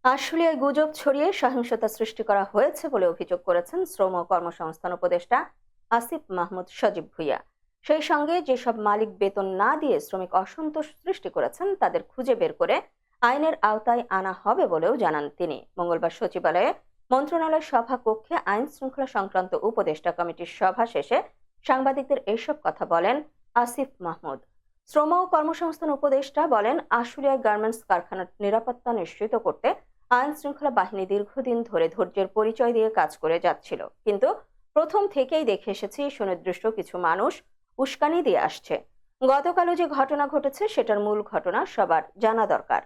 আশুলিয়ায় গুজব ছড়িয়ে সহিংসতা সৃষ্টি করা হয়েছে বলে অভিযোগ করেছেন শ্রম ও কর্মসংস্থান উপদেষ্টা আসিফ মাহমুদ সজীব ভুঁইয়া। সেই সঙ্গে যেসব মালিক বেতন না দিয়ে শ্রমিক অসন্তোষ সৃষ্টি করেছেন তাদের খুঁজে বের করে আইনের আওতায় আনা হবে বলেও জানান তিনি। মঙ্গলবার সচিবালয়ে মন্ত্রণালয় সভা কক্ষে আইন শৃঙ্খলা সংক্রান্ত উপদেষ্টা কমিটির সভা শেষে সাংবাদিকদের এসব কথা বলেন আসিফ মাহমুদ। শ্রম ও কর্মসংস্থান উপদেষ্টা বলেন, আশুলিয়ায় গার্মেন্টস কারখানার নিরাপত্তা নিশ্চিত করতে আইন শৃঙ্খলা বাহিনী দীর্ঘদিন ধরে ধৈর্যের পরিচয় দিয়ে কাজ করে যাচ্ছিল, কিন্তু প্রথম থেকেই দেখে এসেছি সুনির্দিষ্ট কিছু মানুষ উস্কানি দিয়ে আসছে। গতকালও যে ঘটনা ঘটেছে সেটার মূল ঘটনা সবার জানা দরকার।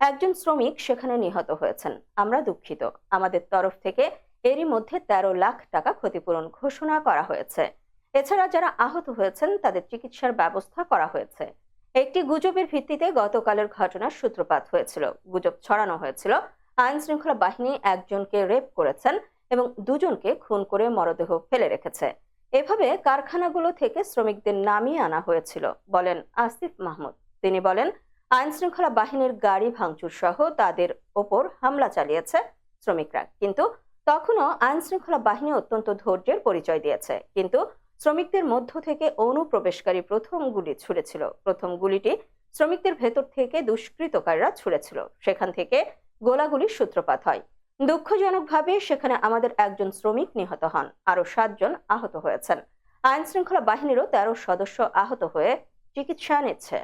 একজন শ্রমিক সেখানে নিহত হয়েছেন, আমরা দুঃখিত। আমাদের তরফ থেকে এরই মধ্যে 13 লাখ টাকা ক্ষতিপূরণ ঘোষণা করা হয়েছে। এছাড়া যারা আহত হয়েছেন তাদের চিকিৎসার ব্যবস্থা করা হয়েছে। একটি গুজবের ভিত্তিতে গতকালের ঘটনার সূত্রপাত হয়েছিল। গুজব ছড়ানো হয়েছিল আইন শৃঙ্খলা বাহিনী একজনকে রেপ করেছেন এবং দুজনকে খুন করে মরদেহ ফেলে রেখেছে। এভাবে কারখানাগুলো থেকে শ্রমিকদের নামিয়ে আনা হয়েছিল বলেন আসিফ মাহমুদ। তিনি বলেন, আইন শৃঙ্খলা বাহিনীর গাড়ি ভাঙচুর সহ তাদের ওপর হামলা চালিয়েছে শ্রমিকরা, কিন্তু তখনও আইন শৃঙ্খলা বাহিনী অত্যন্ত ধৈর্যের পরিচয় দিয়েছে। কিন্তু শ্রমিকদের মধ্য থেকে অনুপ্রবেশকারী প্রথম গুলি ছুড়েছিল। প্রথম গুলিটি শ্রমিকদের ভেতর থেকে দুষ্কৃতকারীরা ছুড়েছিল, সেখান থেকে গোলাগুলির সূত্রপাত হয়। দুঃখজনকভাবে সেখানে আমাদের একজন শ্রমিক নিহত হন, আরো 7 জন আহত হয়েছেন। আইন শৃঙ্খলা বাহিনীরও 13 সদস্য আহত হয়ে চিকিৎসা নিচ্ছে।